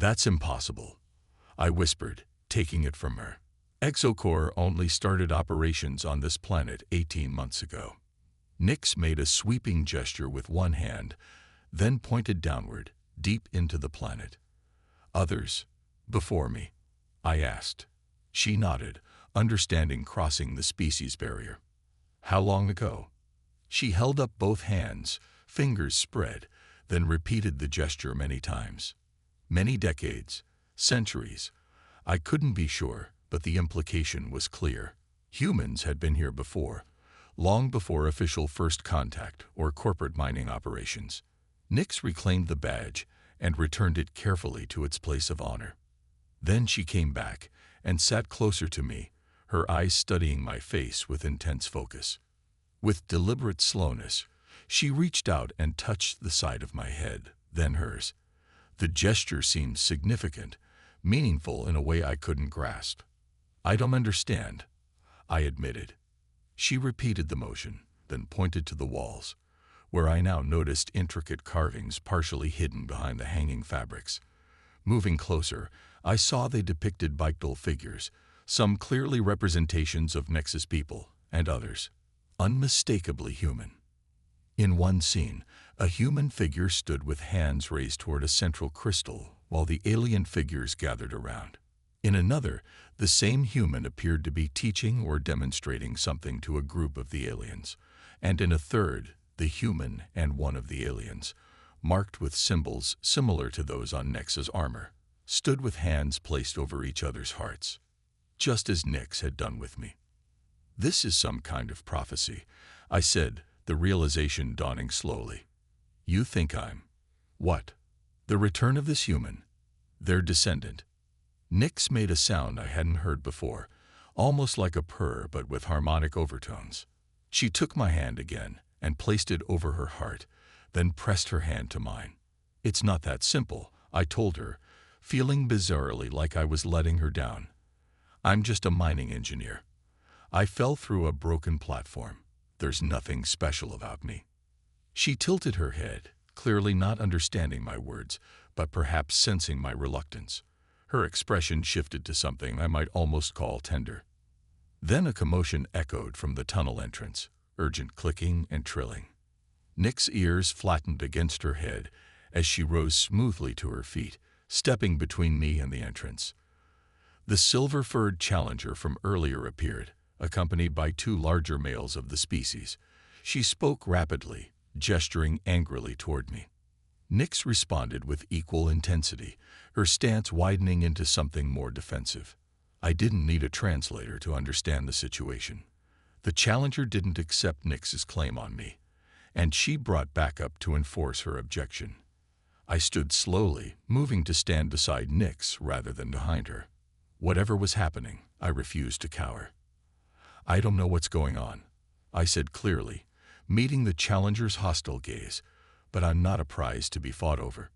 "That's impossible," I whispered, taking it from her. "Exocore only started operations on this planet 18 months ago." Nyx made a sweeping gesture with one hand, then pointed downward, deep into the planet. "Others, before me?" I asked. She nodded, understanding crossing the species barrier. "How long ago?" She held up both hands, fingers spread, then repeated the gesture many times. "Many decades, centuries." I couldn't be sure, but the implication was clear. Humans had been here before, long before official first contact or corporate mining operations. Nyx reclaimed the badge and returned it carefully to its place of honor. Then she came back and sat closer to me, her eyes studying my face with intense focus. With deliberate slowness, she reached out and touched the side of my head, then hers. The gesture seemed significant, meaningful in a way I couldn't grasp. "I don't understand," I admitted. She repeated the motion, then pointed to the walls, where I now noticed intricate carvings partially hidden behind the hanging fabrics. Moving closer, I saw they depicted Bictal figures, some clearly representations of Nyx's people, and others unmistakably human. In one scene, a human figure stood with hands raised toward a central crystal, while the alien figures gathered around. In another, the same human appeared to be teaching or demonstrating something to a group of the aliens, and in a third, the human and one of the aliens, marked with symbols similar to those on Nyx's armor, stood with hands placed over each other's hearts, just as Nyx had done with me. "This is some kind of prophecy," I said, the realization dawning slowly. "You think I'm—" "What?" "The return of this human, their descendant." Nyx made a sound I hadn't heard before, almost like a purr but with harmonic overtones. She took my hand again and placed it over her heart, then pressed her hand to mine. "It's not that simple," I told her, feeling bizarrely like I was letting her down. "I'm just a mining engineer. I fell through a broken platform. There's nothing special about me." She tilted her head, clearly not understanding my words, but perhaps sensing my reluctance. Her expression shifted to something I might almost call tender. Then a commotion echoed from the tunnel entrance, urgent clicking and trilling. Nyx's ears flattened against her head as she rose smoothly to her feet, stepping between me and the entrance. The silver-furred challenger from earlier appeared, accompanied by 2 larger males of the species. She spoke rapidly, gesturing angrily toward me. Nyx responded with equal intensity, her stance widening into something more defensive. I didn't need a translator to understand the situation. The challenger didn't accept Nyx's claim on me, and she brought backup to enforce her objection. I stood slowly, moving to stand beside Nyx rather than behind her. Whatever was happening, I refused to cower. "I don't know what's going on," I said clearly, meeting the challenger's hostile gaze, "but I'm not a prize to be fought over."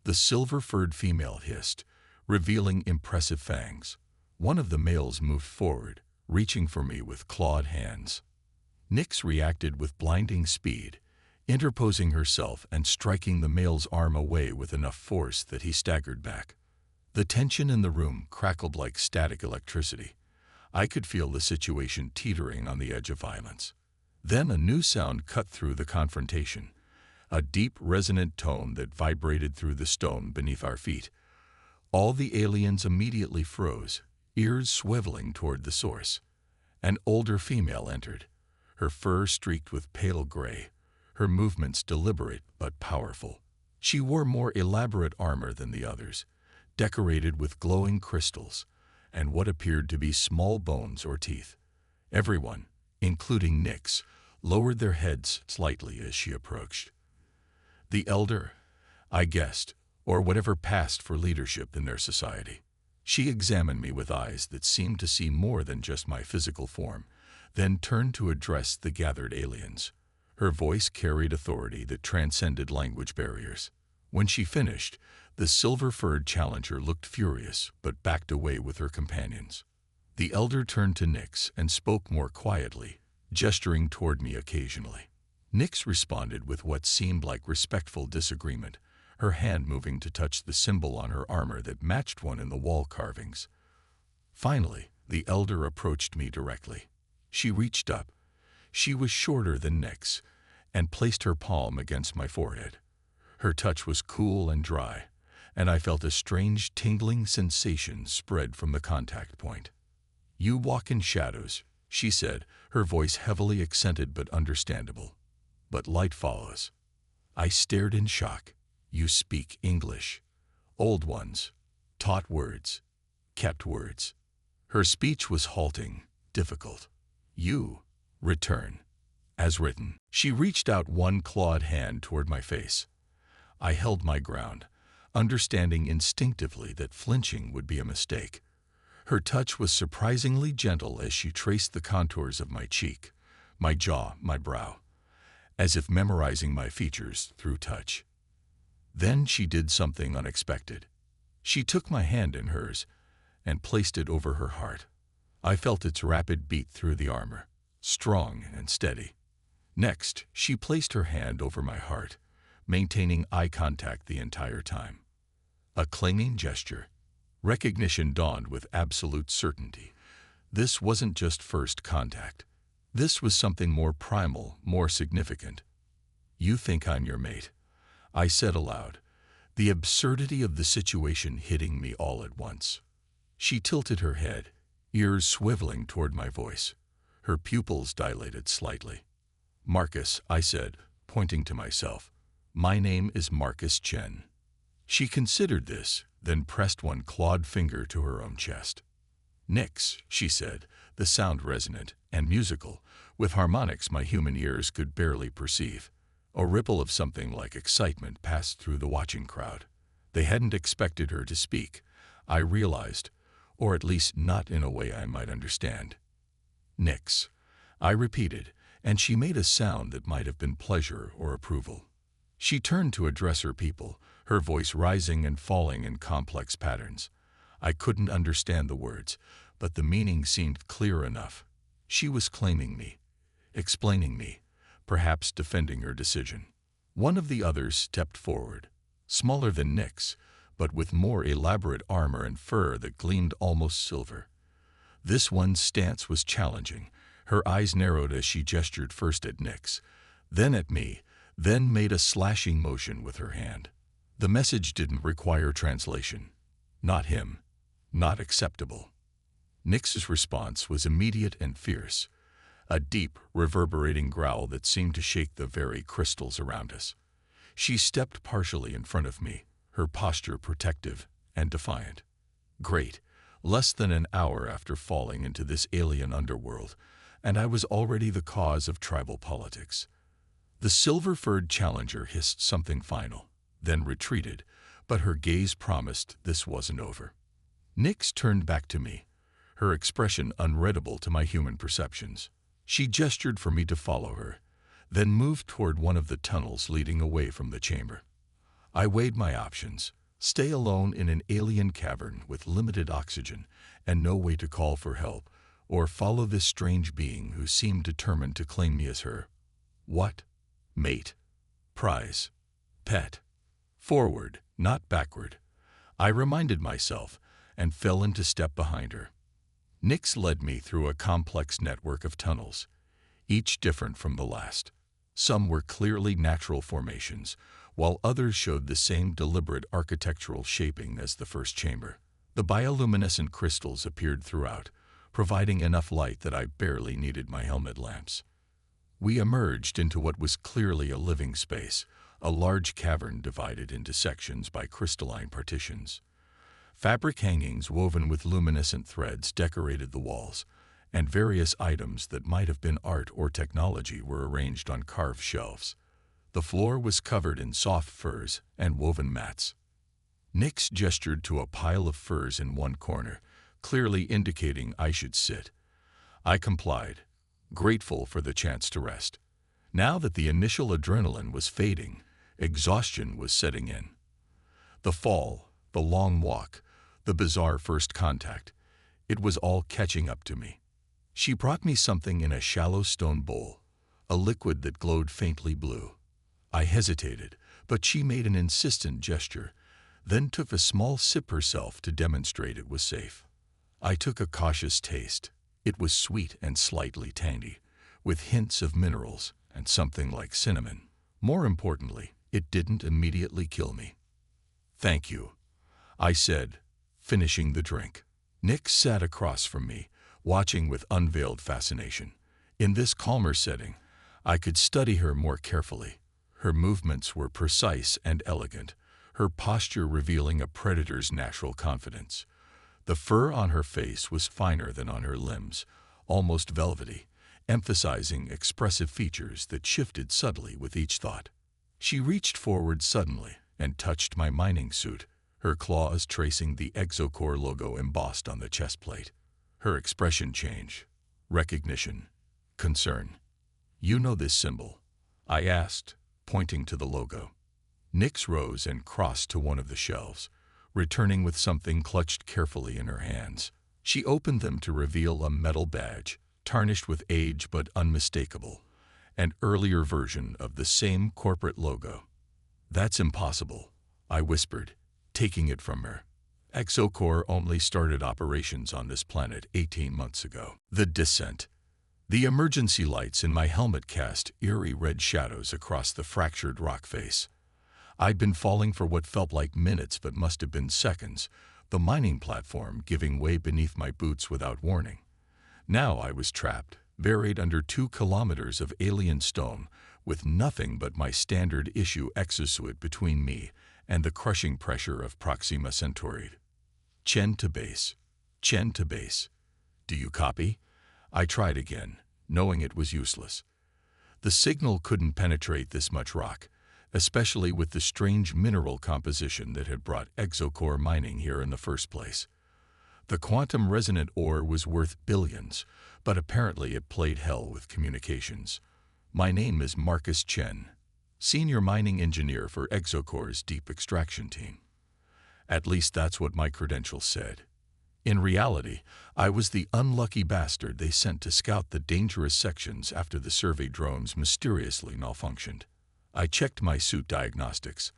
The silver-furred female hissed, revealing impressive fangs. One of the males moved forward, reaching for me with clawed hands. Nyx reacted with blinding speed, interposing herself and striking the male's arm away with enough force that he staggered back. The tension in the room crackled like static electricity. I could feel the situation teetering on the edge of violence. Then a new sound cut through the confrontation, a deep, resonant tone that vibrated through the stone beneath our feet. All the aliens immediately froze, ears swiveling toward the source. An older female entered, her fur streaked with pale gray, her movements deliberate but powerful. She wore more elaborate armor than the others, decorated with glowing crystals and what appeared to be small bones or teeth. Everyone, including Nyx, lowered their heads slightly as she approached. The elder, I guessed, or whatever passed for leadership in their society. She examined me with eyes that seemed to see more than just my physical form, then turned to address the gathered aliens. Her voice carried authority that transcended language barriers. When she finished, the silver-furred challenger looked furious but backed away with her companions. The elder turned to Nyx and spoke more quietly, gesturing toward me occasionally. Nyx responded with what seemed like respectful disagreement, her hand moving to touch the symbol on her armor that matched one in the wall carvings. Finally, the elder approached me directly. She reached up. She was shorter than Nyx, and placed her palm against my forehead. Her touch was cool and dry, and I felt a strange tingling sensation spread from the contact point. "You walk in shadows," she said, her voice heavily accented but understandable. "But light follows." I stared in shock. "You speak English." "Old ones. Taught words. Kept words." Her speech was halting, difficult. "You return. As written." She reached out one clawed hand toward my face. I held my ground, understanding instinctively that flinching would be a mistake. Her touch was surprisingly gentle as she traced the contours of my cheek, my jaw, my brow, as if memorizing my features through touch. Then she did something unexpected. She took my hand in hers and placed it over her heart. I felt its rapid beat through the armor, strong and steady. Next, she placed her hand over my heart, maintaining eye contact the entire time. A clinging gesture. Recognition dawned with absolute certainty. This wasn't just first contact. This was something more primal, more significant. "You think I'm your mate," I said aloud, the absurdity of the situation hitting me all at once. She tilted her head, ears swiveling toward my voice. Her pupils dilated slightly. "Marcus," I said, pointing to myself. "My name is Marcus Chen." She considered this, then pressed one clawed finger to her own chest. "Nyx," she said, the sound resonant and musical, with harmonics my human ears could barely perceive. A ripple of something like excitement passed through the watching crowd. They hadn't expected her to speak, I realized, or at least not in a way I might understand. "Nyx," I repeated, and she made a sound that might have been pleasure or approval. She turned to address her people, her voice rising and falling in complex patterns. I couldn't understand the words, but the meaning seemed clear enough. She was claiming me, explaining me, perhaps defending her decision. One of the others stepped forward, smaller than Nyx, but with more elaborate armor and fur that gleamed almost silver. This one's stance was challenging. Her eyes narrowed as she gestured first at Nyx, then at me, then made a slashing motion with her hand. The message didn't require translation. Not him. Not acceptable. Nyx's response was immediate and fierce, a deep, reverberating growl that seemed to shake the very crystals around us. She stepped partially in front of me, her posture protective and defiant. Great. Less than an hour after falling into this alien underworld, and I was already the cause of tribal politics. The silver-furred challenger hissed something final, then retreated, but her gaze promised this wasn't over. Nyx turned back to me, her expression unreadable to my human perceptions. She gestured for me to follow her, then moved toward one of the tunnels leading away from the chamber. I weighed my options: stay alone in an alien cavern with limited oxygen and no way to call for help, or follow this strange being who seemed determined to claim me as her. What? Mate. Prize. Pet. Forward, not backward. I reminded myself, and fell into step behind her. Nyx led me through a complex network of tunnels, each different from the last. Some were clearly natural formations, while others showed the same deliberate architectural shaping as the first chamber. The bioluminescent crystals appeared throughout, providing enough light that I barely needed my helmet lamps. We emerged into what was clearly a living space, a large cavern divided into sections by crystalline partitions. Fabric hangings woven with luminescent threads decorated the walls, and various items that might have been art or technology were arranged on carved shelves. The floor was covered in soft furs and woven mats. Nyx gestured to a pile of furs in one corner, clearly indicating I should sit. I complied, grateful for the chance to rest. Now that the initial adrenaline was fading, exhaustion was setting in. The fall, the long walk, the bizarre first contact, it was all catching up to me. She brought me something in a shallow stone bowl, a liquid that glowed faintly blue. I hesitated, but she made an insistent gesture, then took a small sip herself to demonstrate it was safe. I took a cautious taste. It was sweet and slightly tangy, with hints of minerals and something like cinnamon. More importantly, it didn't immediately kill me. "Thank you," I said, finishing the drink. Nick sat across from me, watching with unveiled fascination. In this calmer setting, I could study her more carefully. Her movements were precise and elegant, her posture revealing a predator's natural confidence. The fur on her face was finer than on her limbs, almost velvety, emphasizing expressive features that shifted subtly with each thought. She reached forward suddenly and touched my mining suit, her claws tracing the Exocore logo embossed on the chest plate. Her expression changed. Recognition. Concern. "You know this symbol?" I asked, pointing to the logo. Nyx rose and crossed to one of the shelves, returning with something clutched carefully in her hands. She opened them to reveal a metal badge, tarnished with age but unmistakable, an earlier version of the same corporate logo. "That's impossible," I whispered, taking it from her. "Exocore only started operations on this planet 18 months ago." The descent. The emergency lights in my helmet cast eerie red shadows across the fractured rock face. I'd been falling for what felt like minutes but must have been seconds, the mining platform giving way beneath my boots without warning. Now I was trapped, buried under 2 kilometers of alien stone, with nothing but my standard issue exosuit between me and the crushing pressure of Proxima Centauri. "Chen to base. Chen to base. Do you copy?" I tried again, knowing it was useless. The signal couldn't penetrate this much rock, especially with the strange mineral composition that had brought Exocore mining here in the first place. The quantum-resonant ore was worth billions, but apparently it played hell with communications. "My name is Marcus Chen, senior mining engineer for Exocore's deep extraction team." At least that's what my credentials said. In reality, I was the unlucky bastard they sent to scout the dangerous sections after the survey drones mysteriously malfunctioned. I checked my suit diagnostics.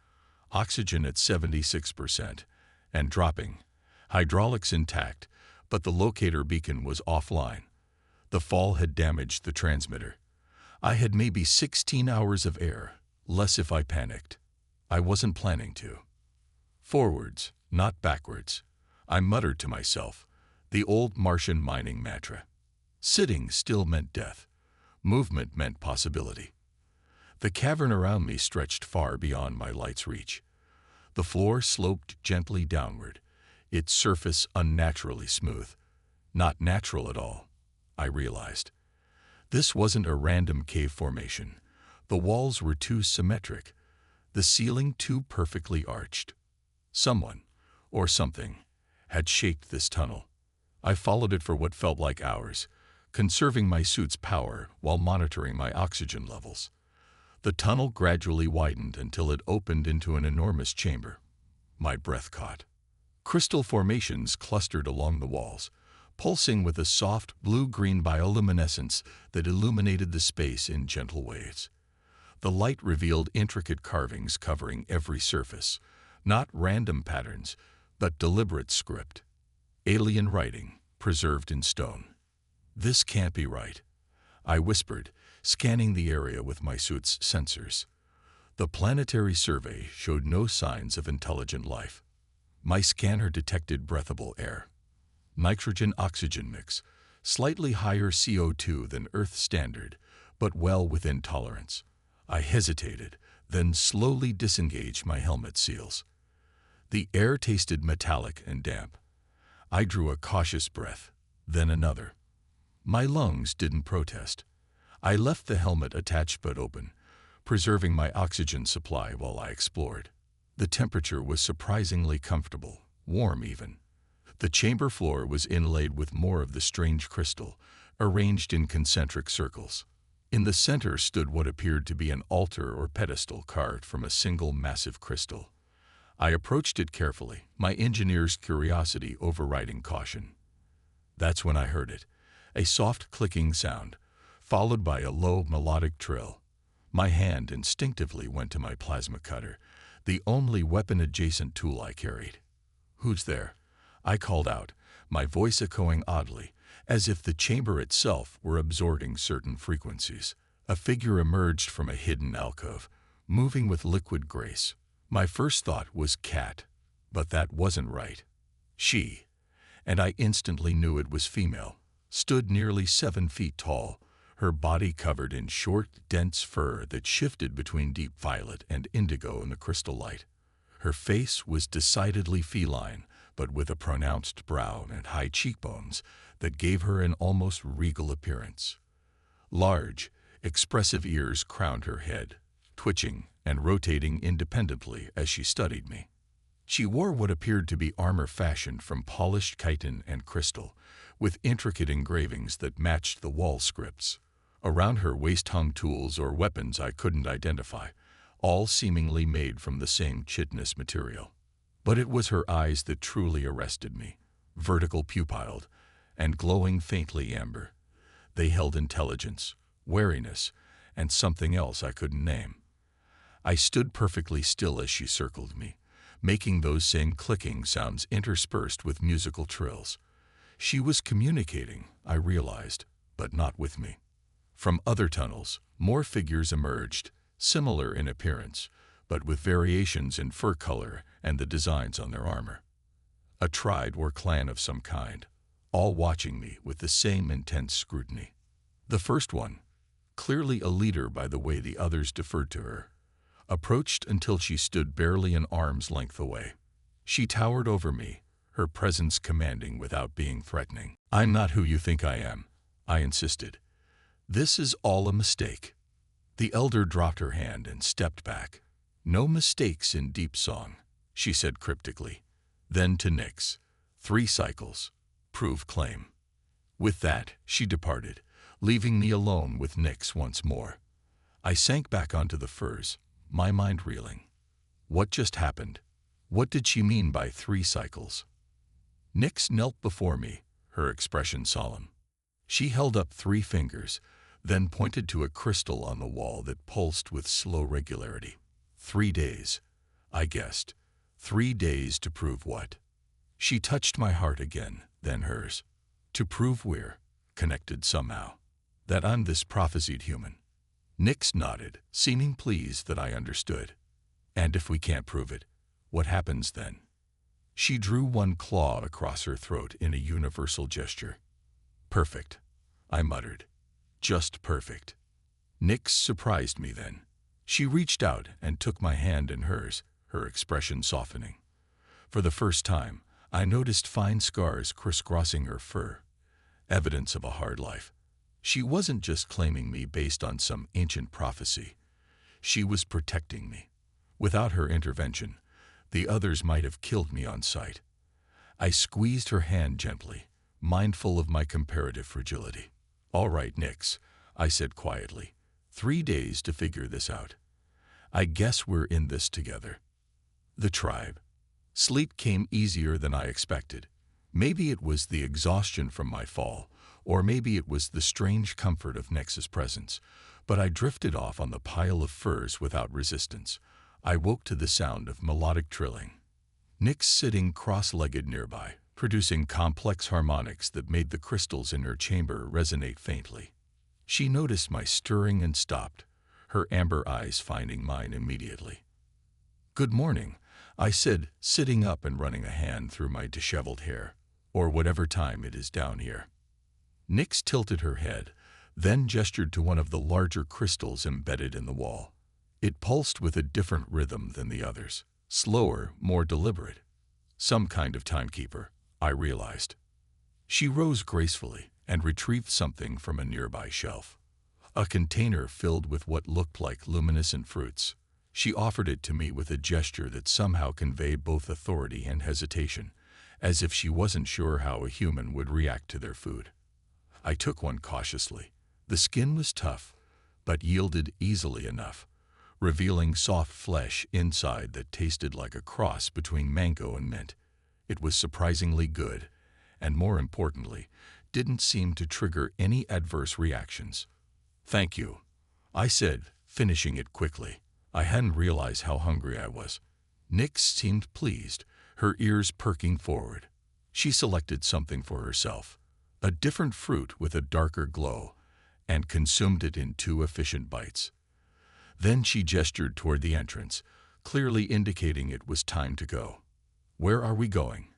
Oxygen at 76%, and dropping. Hydraulics intact, but the locator beacon was offline. The fall had damaged the transmitter. I had maybe 16 hours of air, less if I panicked. I wasn't planning to. "Forwards, not backwards," I muttered to myself, the old Martian mining mantra. Sitting still meant death. Movement meant possibility. The cavern around me stretched far beyond my light's reach. The floor sloped gently downward, its surface unnaturally smooth. Not natural at all, I realized. This wasn't a random cave formation. The walls were too symmetric, the ceiling too perfectly arched. Someone, or something, had shaped this tunnel. I followed it for what felt like hours, conserving my suit's power while monitoring my oxygen levels. The tunnel gradually widened until it opened into an enormous chamber. My breath caught. Crystal formations clustered along the walls, pulsing with a soft blue-green bioluminescence that illuminated the space in gentle waves. The light revealed intricate carvings covering every surface, not random patterns, but deliberate script. Alien writing, preserved in stone. "This can't be right," I whispered, scanning the area with my suit's sensors. The planetary survey showed no signs of intelligent life. My scanner detected breathable air. Nitrogen-oxygen mix, slightly higher CO2 than Earth standard, but well within tolerance. I hesitated, then slowly disengaged my helmet seals. The air tasted metallic and damp. I drew a cautious breath, then another. My lungs didn't protest. I left the helmet attached but open, preserving my oxygen supply while I explored. The temperature was surprisingly comfortable, warm even. The chamber floor was inlaid with more of the strange crystal, arranged in concentric circles. In the center stood what appeared to be an altar or pedestal carved from a single massive crystal. I approached it carefully, my engineer's curiosity overriding caution. That's when I heard it, a soft clicking sound, followed by a low melodic trill. My hand instinctively went to my plasma cutter, the only weapon-adjacent tool I carried. "Who's there?" I called out, my voice echoing oddly, as if the chamber itself were absorbing certain frequencies. A figure emerged from a hidden alcove, moving with liquid grace. My first thought was cat, but that wasn't right. She, and I instantly knew it was female, stood nearly 7 feet tall, her body covered in short, dense fur that shifted between deep violet and indigo in the crystal light. Her face was decidedly feline, but with a pronounced brow and high cheekbones that gave her an almost regal appearance. Large, expressive ears crowned her head, twitching and rotating independently as she studied me. She wore what appeared to be armor fashioned from polished chitin and crystal, with intricate engravings that matched the wall scripts. Around her waist hung tools or weapons I couldn't identify, all seemingly made from the same chitinous material. But it was her eyes that truly arrested me, vertical pupilled and glowing faintly amber. They held intelligence, wariness, and something else I couldn't name. I stood perfectly still as she circled me, making those same clicking sounds interspersed with musical trills. She was communicating, I realized, but not with me. From other tunnels, more figures emerged, similar in appearance, but with variations in fur color and the designs on their armor. A tribe or clan of some kind, all watching me with the same intense scrutiny. The first one, clearly a leader by the way the others deferred to her, approached until she stood barely an arm's length away. She towered over me, her presence commanding without being threatening. "I'm not who you think I am," I insisted. "This is all a mistake." The elder dropped her hand and stepped back. "No mistakes in deep song," she said cryptically. Then to Nyx, 3 cycles. Prove claim." With that, she departed, leaving me alone with Nyx once more. I sank back onto the furs, my mind reeling. What just happened? What did she mean by 3 cycles? Nyx knelt before me, her expression solemn. She held up 3 fingers, then pointed to a crystal on the wall that pulsed with slow regularity. 3 days, I guessed. 3 days to prove what? She touched my heart again, then hers. To prove we're connected somehow. That I'm this prophesied human. Nyx nodded, seeming pleased that I understood. "And if we can't prove it, what happens then?" She drew one claw across her throat in a universal gesture. "Perfect," I muttered. "Just perfect." Nyx surprised me then. She reached out and took my hand in hers, her expression softening. For the first time, I noticed fine scars crisscrossing her fur, evidence of a hard life. She wasn't just claiming me based on some ancient prophecy. She was protecting me. Without her intervention, the others might have killed me on sight. I squeezed her hand gently, mindful of my comparative fragility. "All right, Nyx," I said quietly. 3 days to figure this out. I guess we're in this together. The tribe. Sleep came easier than I expected. Maybe it was the exhaustion from my fall, or maybe it was the strange comfort of Nyx's presence, but I drifted off on the pile of furs without resistance. I woke to the sound of melodic trilling. Nyx sitting cross-legged nearby, producing complex harmonics that made the crystals in her chamber resonate faintly. She noticed my stirring and stopped, her amber eyes finding mine immediately. "Good morning," I said, sitting up and running a hand through my disheveled hair, "or whatever time it is down here." Nyx tilted her head, then gestured to one of the larger crystals embedded in the wall. It pulsed with a different rhythm than the others, slower, more deliberate. Some kind of timekeeper, I realized. She rose gracefully and retrieved something from a nearby shelf. A container filled with what looked like luminescent fruits. She offered it to me with a gesture that somehow conveyed both authority and hesitation, as if she wasn't sure how a human would react to their food. I took one cautiously. The skin was tough, but yielded easily enough, revealing soft flesh inside that tasted like a cross between mango and mint. It was surprisingly good, and more importantly, didn't seem to trigger any adverse reactions. "Thank you," I said, finishing it quickly. I hadn't realized how hungry I was. Nyx seemed pleased, her ears perking forward. She selected something for herself, a different fruit with a darker glow, and consumed it in 2 efficient bites. Then she gestured toward the entrance, clearly indicating it was time to go. "Where are we going?"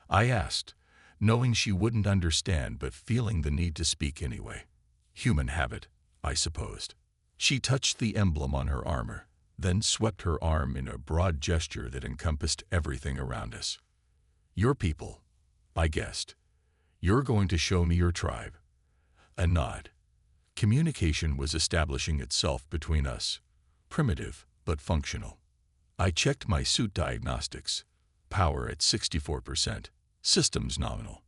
I asked, knowing she wouldn't understand but feeling the need to speak anyway. Human habit, I supposed. She touched the emblem on her armor, then swept her arm in a broad gesture that encompassed everything around us. "Your people," I guessed. "You're going to show me your tribe." A nod. Communication was establishing itself between us, primitive but functional. I checked my suit diagnostics, power at 64%, systems nominal.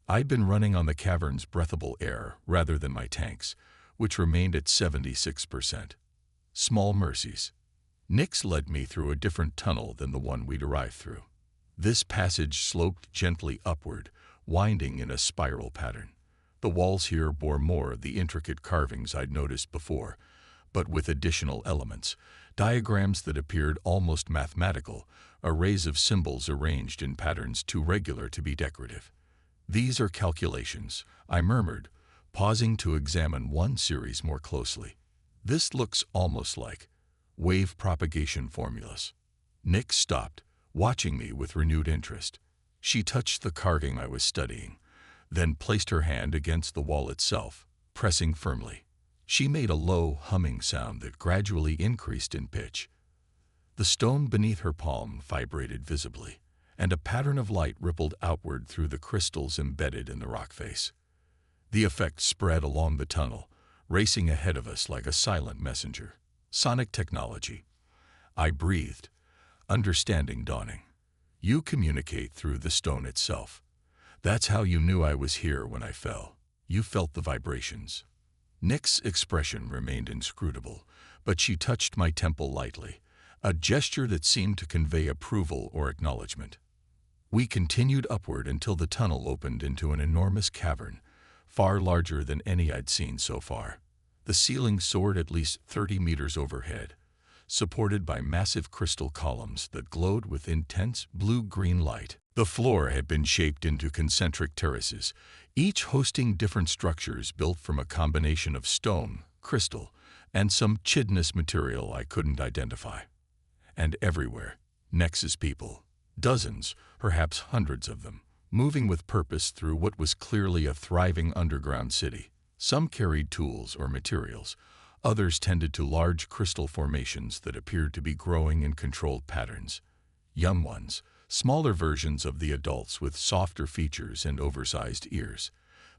I'd been running on the cavern's breathable air rather than my tanks, which remained at 76%. Small mercies. Nyx led me through a different tunnel than the one we'd arrived through. This passage sloped gently upward, winding in a spiral pattern. The walls here bore more of the intricate carvings I'd noticed before, but with additional elements, diagrams that appeared almost mathematical, arrays of symbols arranged in patterns too regular to be decorative. "These are calculations," I murmured, pausing to examine one series more closely. "This looks almost like wave propagation formulas." Nyx stopped, watching me with renewed interest. She touched the carving I was studying, then placed her hand against the wall itself, pressing firmly. She made a low, humming sound that gradually increased in pitch. The stone beneath her palm vibrated visibly, and a pattern of light rippled outward through the crystals embedded in the rock face. The effect spread along the tunnel, racing ahead of us like a silent messenger. "Sonic technology," I breathed, understanding dawning. "You communicate through the stone itself. That's how you knew I was here when I fell. You felt the vibrations." Nyx's expression remained inscrutable, but she touched my temple lightly, a gesture that seemed to convey approval or acknowledgement. We continued upward until the tunnel opened into an enormous cavern, far larger than any I'd seen so far. The ceiling soared at least 30 meters overhead, supported by massive crystal columns that glowed with intense blue-green light. The floor had been shaped into concentric terraces, each hosting different structures built from a combination of stone, crystal, and some chitinous material I couldn't identify. And everywhere, Nyx's people, dozens, perhaps hundreds of them, moving with purpose through what was clearly a thriving underground city. Some carried tools or materials, others tended to large crystal formations that appeared to be growing in controlled patterns. Young ones, smaller versions of the adults with softer features and oversized ears,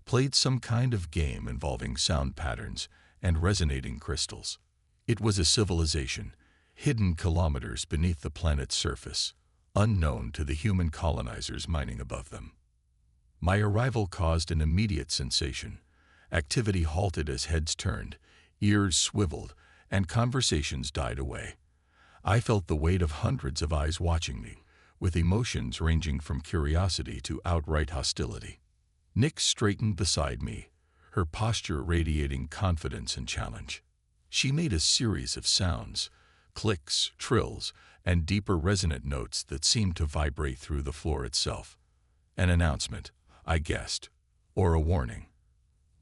played some kind of game involving sound patterns and resonating crystals. It was a civilization, hidden kilometers beneath the planet's surface, unknown to the human colonizers mining above them. My arrival caused an immediate sensation. Activity halted as heads turned, ears swiveled, and conversations died away. I felt the weight of hundreds of eyes watching me, with emotions ranging from curiosity to outright hostility. Nyx straightened beside me, her posture radiating confidence and challenge. She made a series of sounds, clicks, trills, and deeper resonant notes that seemed to vibrate through the floor itself. An announcement, I guessed, or a warning.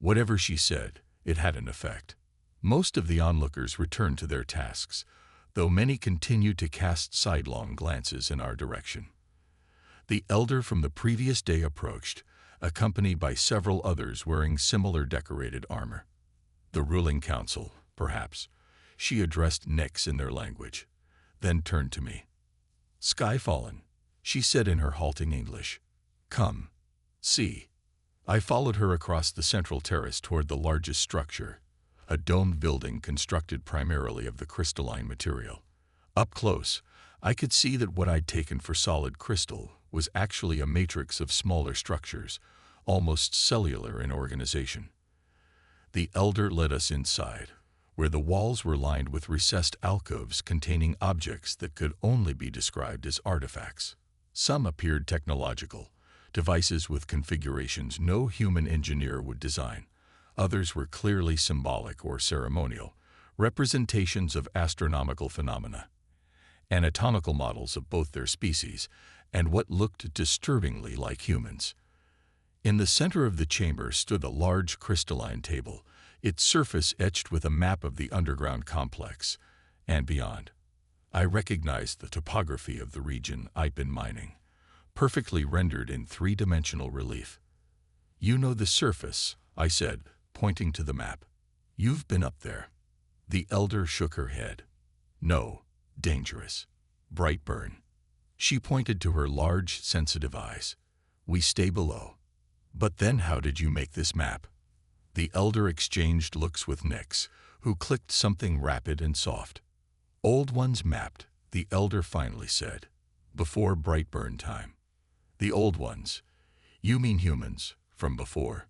Whatever she said, it had an effect. Most of the onlookers returned to their tasks, though many continued to cast sidelong glances in our direction. The elder from the previous day approached, accompanied by several others wearing similar decorated armor. The ruling council, perhaps. She addressed Nyx in their language, then turned to me. "Skyfallen," she said in her halting English. "Come. See." I followed her across the central terrace toward the largest structure, a domed building constructed primarily of the crystalline material. Up close, I could see that what I'd taken for solid crystal was actually a matrix of smaller structures, almost cellular in organization. The elder led us inside, where the walls were lined with recessed alcoves containing objects that could only be described as artifacts. Some appeared technological, devices with configurations no human engineer would design. Others were clearly symbolic or ceremonial, representations of astronomical phenomena, anatomical models of both their species, and what looked disturbingly like humans. In the center of the chamber stood a large crystalline table, its surface etched with a map of the underground complex, and beyond. I recognized the topography of the region I'd been mining, perfectly rendered in three-dimensional relief. "You know the surface," I said, pointing to the map. "You've been up there." The elder shook her head. "No, dangerous. Bright burn." She pointed to her large, sensitive eyes. "We stay below." "But then how did you make this map?" The elder exchanged looks with Nyx, who clicked something rapid and soft. "Old ones mapped," the elder finally said, "before Brightburn time." "The old ones? You mean humans, from before?"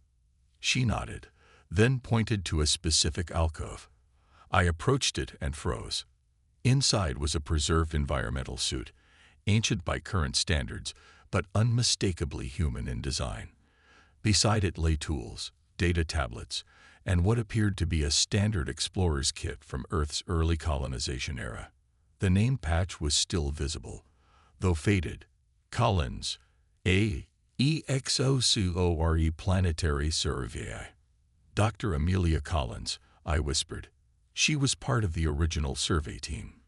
She nodded, then pointed to a specific alcove. I approached it and froze. Inside was a preserved environmental suit, ancient by current standards, but unmistakably human in design. Beside it lay tools, data tablets, and what appeared to be a standard explorer's kit from Earth's early colonization era. The name patch was still visible, though faded. Collins, A.E.X.O.C.O.R.E. Planetary Survey. "Dr. Amelia Collins," I whispered. She was part of the original survey team.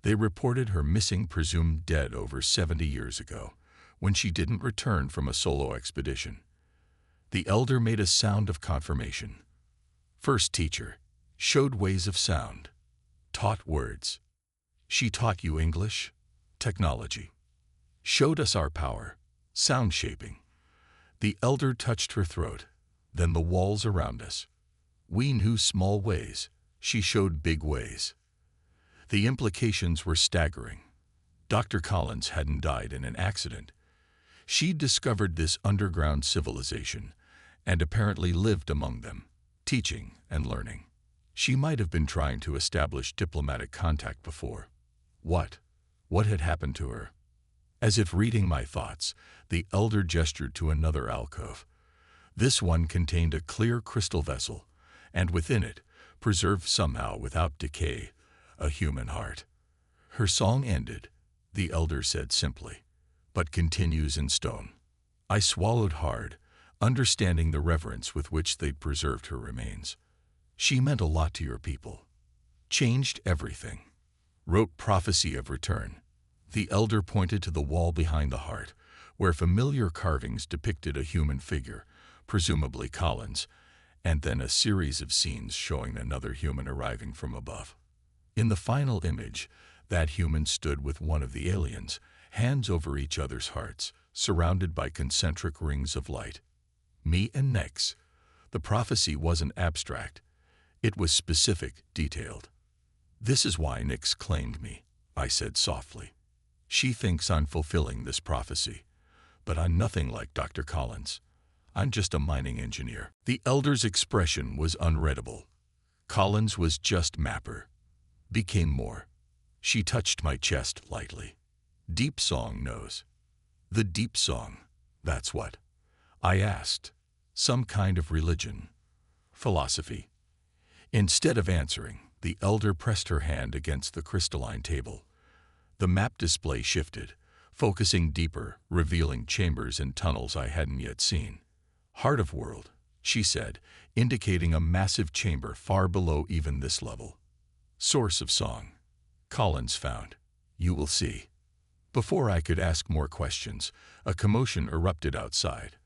They reported her missing, presumed dead over 70 years ago, when she didn't return from a solo expedition. The elder made a sound of confirmation. "First teacher. Showed ways of sound. Taught words." "She taught you English?" "Technology. Showed us our power. Sound shaping." The elder touched her throat, then the walls around us. "We knew small ways. She showed big ways." The implications were staggering. Dr. Collins hadn't died in an accident. She'd discovered this underground civilization, and apparently lived among them, teaching and learning. She might have been trying to establish diplomatic contact before. What had happened to her? As if reading my thoughts, the elder gestured to another alcove. This one contained a clear crystal vessel, and within it, preserved somehow without decay, a human heart. "Her song ended," the elder said simply, "but continues in stone." I swallowed hard, understanding the reverence with which they'd preserved her remains. "She meant a lot to your people. Changed everything. Wrote prophecy of return." The elder pointed to the wall behind the heart, where familiar carvings depicted a human figure, presumably Collins, and then a series of scenes showing another human arriving from above. In the final image, that human stood with one of the aliens, hands over each other's hearts, surrounded by concentric rings of light. Me and Nyx. The prophecy wasn't abstract. It was specific, detailed. "This is why Nyx claimed me," I said softly. "She thinks I'm fulfilling this prophecy, but I'm nothing like Dr. Collins. I'm just a mining engineer." The elder's expression was unreadable. Collins was just mapper. Became more. She touched my chest lightly. "Deep song knows." "The deep song, that's what?" I asked. "Some kind of religion? Philosophy?" Instead of answering, the elder pressed her hand against the crystalline table. The map display shifted, focusing deeper, revealing chambers and tunnels I hadn't yet seen. "Heart of world," she said, indicating a massive chamber far below even this level. "Source of song. Collins found. You will see." Before I could ask more questions, a commotion erupted outside.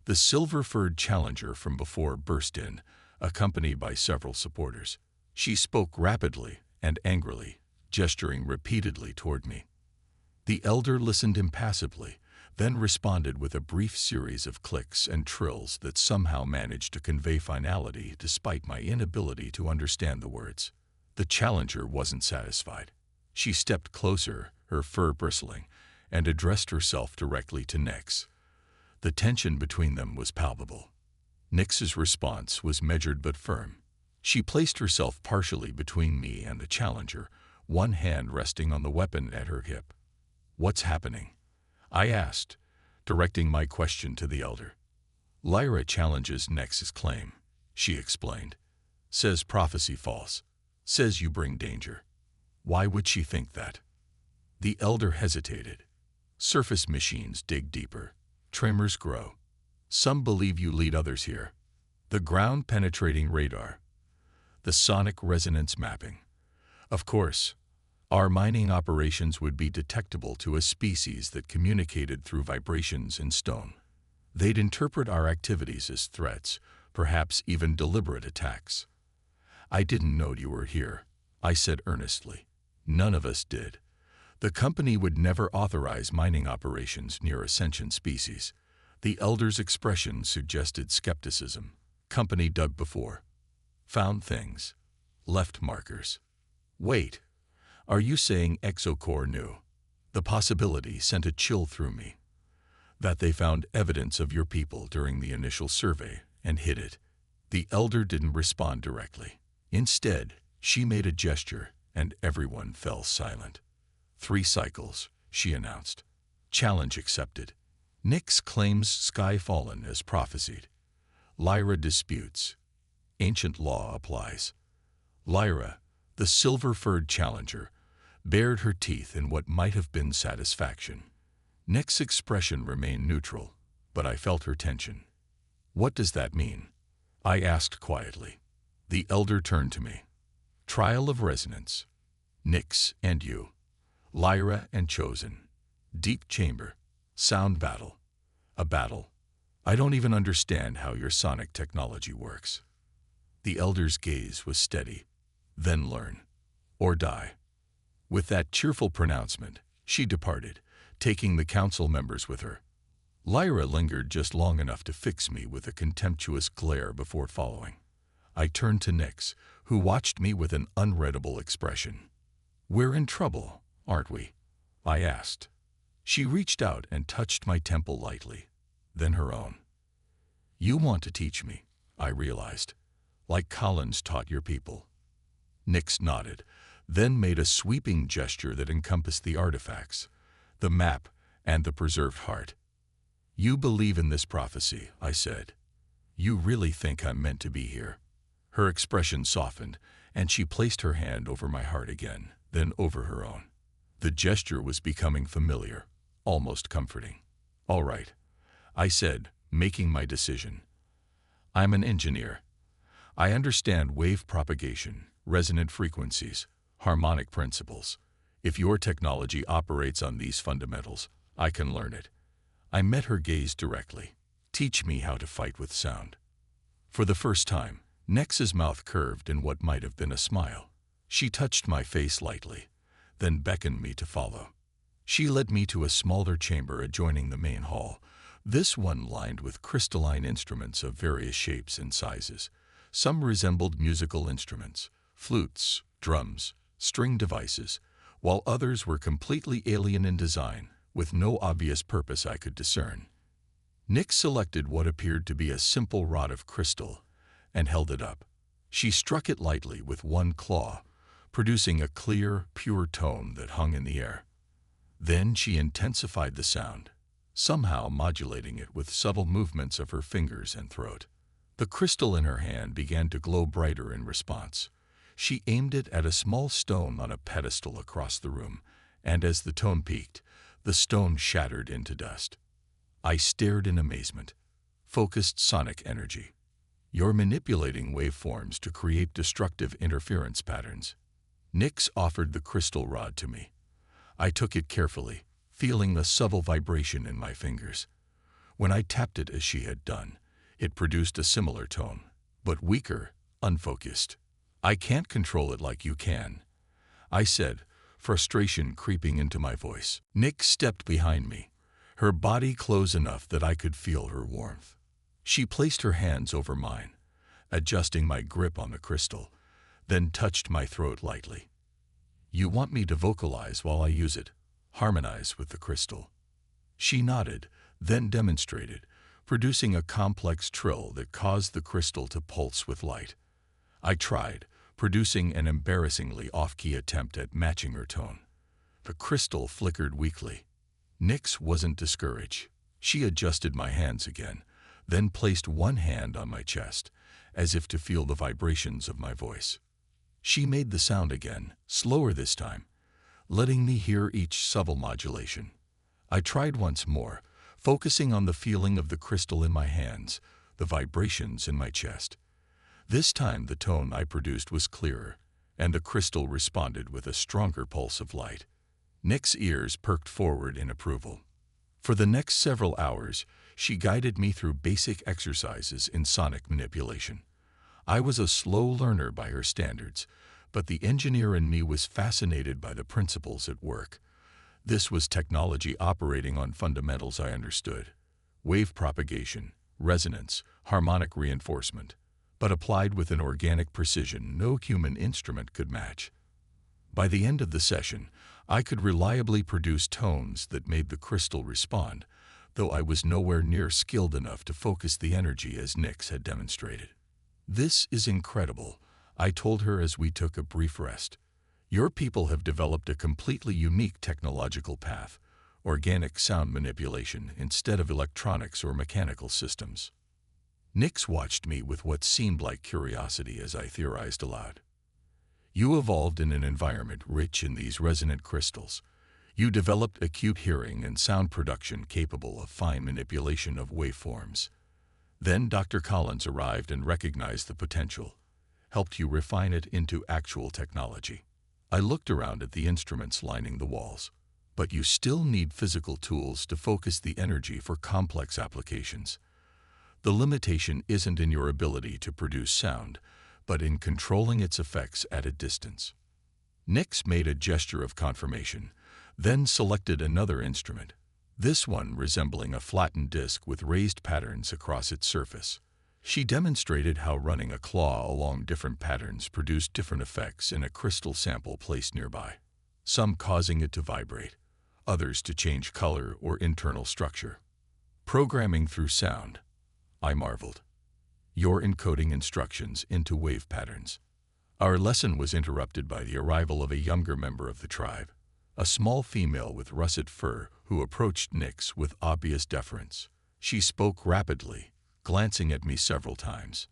The silver-furred challenger from before burst in, accompanied by several supporters. She spoke rapidly and angrily, gesturing repeatedly toward me. The elder listened impassively, then responded with a brief series of clicks and trills that somehow managed to convey finality despite my inability to understand the words. The challenger wasn't satisfied. She stepped closer, her fur bristling, and addressed herself directly to Nyx. The tension between them was palpable. Nyx's response was measured but firm. She placed herself partially between me and the challenger, one hand resting on the weapon at her hip. "What's happening?" I asked, directing my question to the elder. "Lyra challenges Nyx's claim," she explained. "Says prophecy false. Says you bring danger. Why would she think that? The elder hesitated. Surface machines dig deeper. Tremors grow. Some believe you lead others here. The ground-penetrating radar. The sonic resonance mapping. Of course, our mining operations would be detectable to a species that communicated through vibrations in stone. They'd interpret our activities as threats, perhaps even deliberate attacks. I didn't know you were here, I said earnestly. None of us did. The company would never authorize mining operations near a sentient species. The elder's expression suggested skepticism. Company dug before. Found things. Left markers. Wait, are you saying Exocore knew? The possibility sent a chill through me. That they found evidence of your people during the initial survey and hid it. The elder didn't respond directly. Instead, she made a gesture and everyone fell silent. 3 cycles, she announced. Challenge accepted. Nyx claims sky fallen as prophesied. Lyra disputes. Ancient law applies. Lyra, the silver-furred challenger, bared her teeth in what might have been satisfaction. Nyx's expression remained neutral, but I felt her tension. What does that mean? I asked quietly. The elder turned to me. Trial of resonance. Nyx and you. Lyra and Chosen. Deep chamber. Sound battle. A battle. I don't even understand how your sonic technology works. The elder's gaze was steady. Then learn. Or die. With that cheerful pronouncement, she departed, taking the council members with her. Lyra lingered just long enough to fix me with a contemptuous glare before following. I turned to Nyx, who watched me with an unreadable expression. We're in trouble, aren't we? I asked. She reached out and touched my temple lightly, then her own. You want to teach me, I realized, like Collins taught your people. Nyx nodded, then made a sweeping gesture that encompassed the artifacts, the map, and the preserved heart. You believe in this prophecy, I said. You really think I'm meant to be here? Her expression softened, and she placed her hand over my heart again, then over her own. The gesture was becoming familiar, almost comforting. All right, I said, making my decision. I'm an engineer. I understand wave propagation, resonant frequencies, harmonic principles. If your technology operates on these fundamentals, I can learn it. I met her gaze directly. Teach me how to fight with sound. For the first time, Nyx's mouth curved in what might have been a smile. She touched my face lightly, then beckoned me to follow. She led me to a smaller chamber adjoining the main hall, this one lined with crystalline instruments of various shapes and sizes. Some resembled musical instruments, flutes, drums, string devices, while others were completely alien in design, with no obvious purpose I could discern. Nyx selected what appeared to be a simple rod of crystal and held it up. She struck it lightly with one claw, producing a clear, pure tone that hung in the air. Then she intensified the sound, somehow modulating it with subtle movements of her fingers and throat. The crystal in her hand began to glow brighter in response. She aimed it at a small stone on a pedestal across the room, and as the tone peaked, the stone shattered into dust. I stared in amazement. Focused sonic energy. You're manipulating waveforms to create destructive interference patterns. Nyx offered the crystal rod to me. I took it carefully, feeling the subtle vibration in my fingers. When I tapped it as she had done, it produced a similar tone, but weaker, unfocused. I can't control it like you can, I said, frustration creeping into my voice. Nyx stepped behind me, her body close enough that I could feel her warmth. She placed her hands over mine, adjusting my grip on the crystal, then touched my throat lightly. You want me to vocalize while I use it, harmonize with the crystal. She nodded, then demonstrated, producing a complex trill that caused the crystal to pulse with light. I tried, producing an embarrassingly off-key attempt at matching her tone. The crystal flickered weakly. Nyx wasn't discouraged. She adjusted my hands again, then placed one hand on my chest, as if to feel the vibrations of my voice. She made the sound again, slower this time, letting me hear each subtle modulation. I tried once more, focusing on the feeling of the crystal in my hands, the vibrations in my chest. This time the tone I produced was clearer, and the crystal responded with a stronger pulse of light. Nick's ears perked forward in approval. For the next several hours, she guided me through basic exercises in sonic manipulation. I was a slow learner by her standards, but the engineer in me was fascinated by the principles at work. This was technology operating on fundamentals I understood: wave propagation, resonance, harmonic reinforcement, but applied with an organic precision no human instrument could match. By the end of the session, I could reliably produce tones that made the crystal respond, though I was nowhere near skilled enough to focus the energy as Nyx had demonstrated. "This is incredible," I told her as we took a brief rest. "Your people have developed a completely unique technological path, organic sound manipulation instead of electronics or mechanical systems." Nyx watched me with what seemed like curiosity as I theorized aloud. "You evolved in an environment rich in these resonant crystals. You developed acute hearing and sound production capable of fine manipulation of waveforms. Then Dr. Collins arrived and recognized the potential, helped you refine it into actual technology." I looked around at the instruments lining the walls. "But you still need physical tools to focus the energy for complex applications. The limitation isn't in your ability to produce sound, but in controlling its effects at a distance." Nyx made a gesture of confirmation, then selected another instrument, this one resembling a flattened disc with raised patterns across its surface. She demonstrated how running a claw along different patterns produced different effects in a crystal sample placed nearby, some causing it to vibrate, others to change color or internal structure. "Programming through sound," I marveled. "You're encoding instructions into wave patterns." Our lesson was interrupted by the arrival of a younger member of the tribe, a small female with russet fur who approached Nyx with obvious deference. She spoke rapidly, glancing at me several times.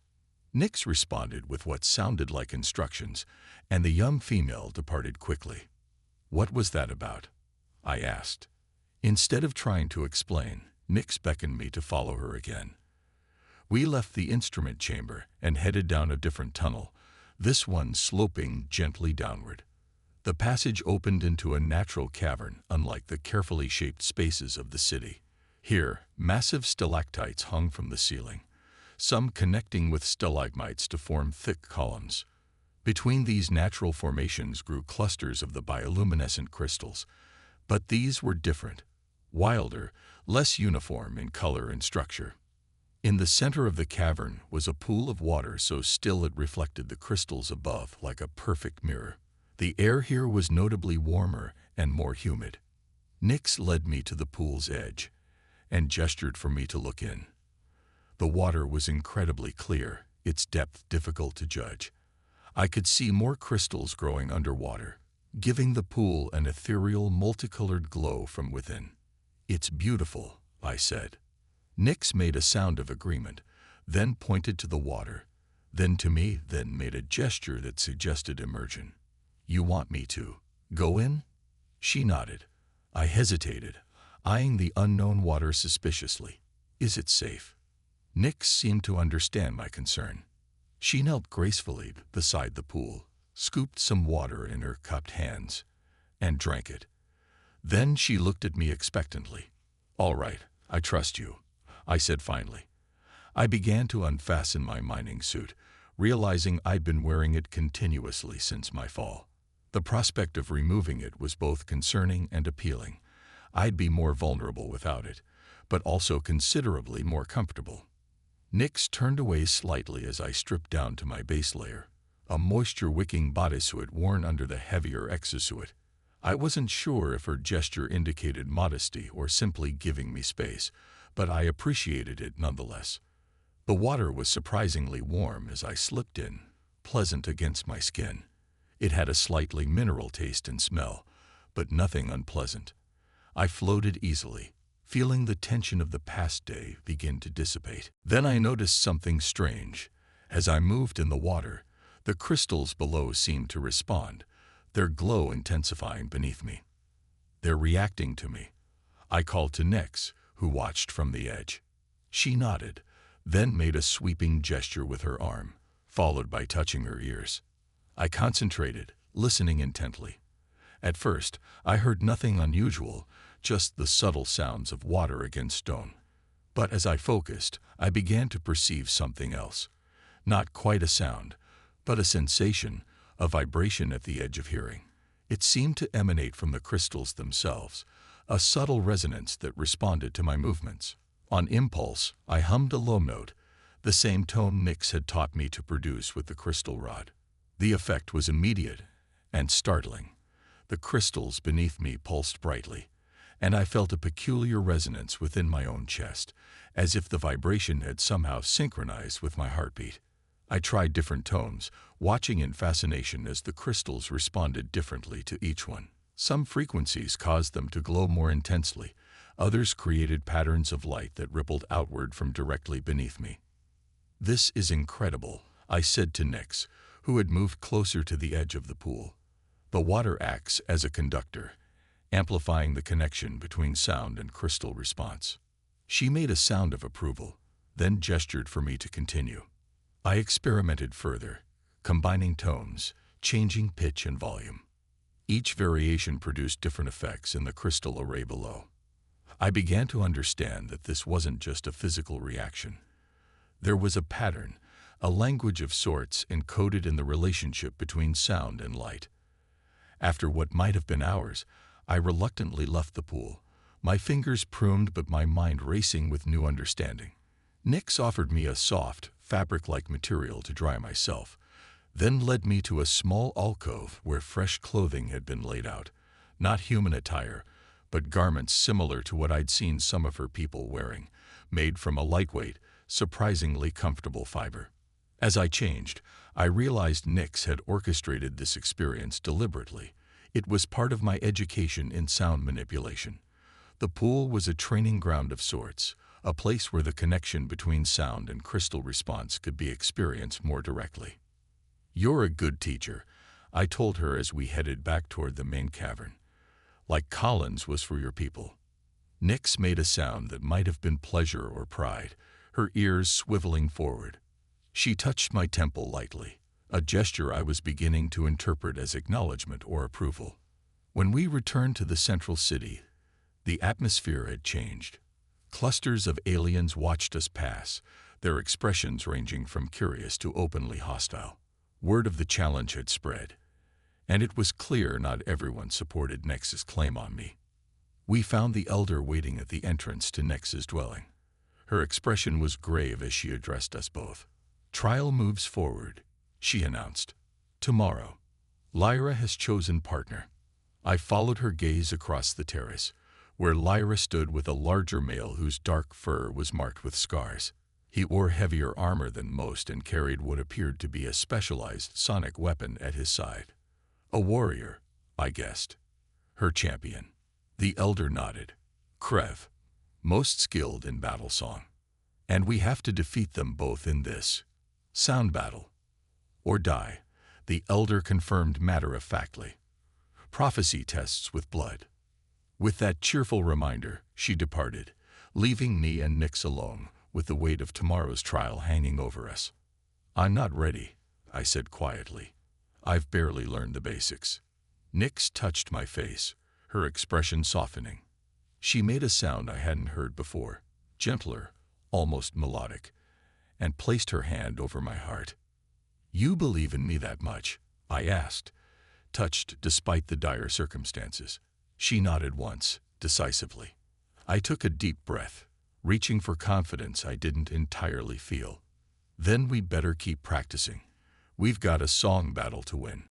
Nyx responded with what sounded like instructions, and the young female departed quickly. "What was that about?" I asked. Instead of trying to explain, Nyx beckoned me to follow her again. We left the instrument chamber and headed down a different tunnel, this one sloping gently downward. The passage opened into a natural cavern, unlike the carefully shaped spaces of the city. Here, massive stalactites hung from the ceiling, some connecting with stalagmites to form thick columns. Between these natural formations grew clusters of the bioluminescent crystals, but these were different, wilder, less uniform in color and structure. In the center of the cavern was a pool of water so still it reflected the crystals above like a perfect mirror. The air here was notably warmer and more humid. Nyx led me to the pool's edge and gestured for me to look in. The water was incredibly clear, its depth difficult to judge. I could see more crystals growing underwater, giving the pool an ethereal, multicolored glow from within. "It's beautiful," I said. Nyx made a sound of agreement, then pointed to the water, then to me, then made a gesture that suggested immersion. "You want me to go in?" She nodded. I hesitated, eyeing the unknown water suspiciously. "Is it safe?" Nyx seemed to understand my concern. She knelt gracefully beside the pool, scooped some water in her cupped hands, and drank it. Then she looked at me expectantly. "All right, I trust you," I said finally. I began to unfasten my mining suit, realizing I'd been wearing it continuously since my fall. The prospect of removing it was both concerning and appealing. I'd be more vulnerable without it, but also considerably more comfortable. Nyx turned away slightly as I stripped down to my base layer, a moisture-wicking bodysuit worn under the heavier exosuit. I wasn't sure if her gesture indicated modesty or simply giving me space, but I appreciated it nonetheless. The water was surprisingly warm as I slipped in, pleasant against my skin. It had a slightly mineral taste and smell, but nothing unpleasant. I floated easily, feeling the tension of the past day begin to dissipate. Then I noticed something strange. As I moved in the water, The crystals below seemed to respond, their glow intensifying beneath me. "They're reacting to me," I called to Nyx, who watched from the edge. She nodded, then made a sweeping gesture with her arm, followed by touching her ears. I concentrated, listening intently. At first, I heard nothing unusual, just the subtle sounds of water against stone. But as I focused, I began to perceive something else. Not quite a sound, but a sensation, a vibration at the edge of hearing. It seemed to emanate from the crystals themselves, a subtle resonance that responded to my movements. On impulse, I hummed a low note, the same tone Nyx had taught me to produce with the crystal rod. The effect was immediate and startling. The crystals beneath me pulsed brightly, and I felt a peculiar resonance within my own chest, as if the vibration had somehow synchronized with my heartbeat. I tried different tones, watching in fascination as the crystals responded differently to each one. Some frequencies caused them to glow more intensely, others created patterns of light that rippled outward from directly beneath me. "This is incredible," I said to Nyx, who had moved closer to the edge of the pool. "The water acts as a conductor, amplifying the connection between sound and crystal response." She made a sound of approval, then gestured for me to continue. I experimented further, combining tones, changing pitch and volume. Each variation produced different effects in the crystal array below. I began to understand that this wasn't just a physical reaction. There was a pattern, a language of sorts encoded in the relationship between sound and light. After what might have been hours, I reluctantly left the pool, my fingers pruned but my mind racing with new understanding. Nyx offered me a soft, fabric-like material to dry myself, then led me to a small alcove where fresh clothing had been laid out. Not human attire, but garments similar to what I'd seen some of her people wearing, made from a lightweight, surprisingly comfortable fiber. As I changed, I realized Nyx had orchestrated this experience deliberately. It was part of my education in sound manipulation. The pool was a training ground of sorts, a place where the connection between sound and crystal response could be experienced more directly. "You're a good teacher," I told her as we headed back toward the main cavern. "Like Collins was for your people." Nyx made a sound that might have been pleasure or pride, her ears swiveling forward. She touched my temple lightly, a gesture I was beginning to interpret as acknowledgement or approval. When we returned to the central city, the atmosphere had changed. Clusters of aliens watched us pass, their expressions ranging from curious to openly hostile. Word of the challenge had spread, and it was clear not everyone supported Nyx's claim on me. We found the elder waiting at the entrance to Nyx's dwelling. Her expression was grave as she addressed us both. "Trial moves forward," she announced. "Tomorrow, Lyra has chosen partner." I followed her gaze across the terrace, where Lyra stood with a larger male whose dark fur was marked with scars. He wore heavier armor than most and carried what appeared to be a specialized sonic weapon at his side. "A warrior," I guessed. "Her champion." The elder nodded. "Krev, most skilled in battle song. And we have to defeat them both in this sound battle. Or die," the elder confirmed matter-of-factly. "Prophecy tests with blood." With that cheerful reminder, she departed, leaving me and Nyx alone, with the weight of tomorrow's trial hanging over us. "I'm not ready," I said quietly. "I've barely learned the basics." Nyx touched my face, her expression softening. She made a sound I hadn't heard before, gentler, almost melodic, and placed her hand over my heart. "You believe in me that much?" I asked, touched despite the dire circumstances. She nodded once, decisively. I took a deep breath, reaching for confidence I didn't entirely feel. "Then we'd better keep practicing. We've got a song battle to win."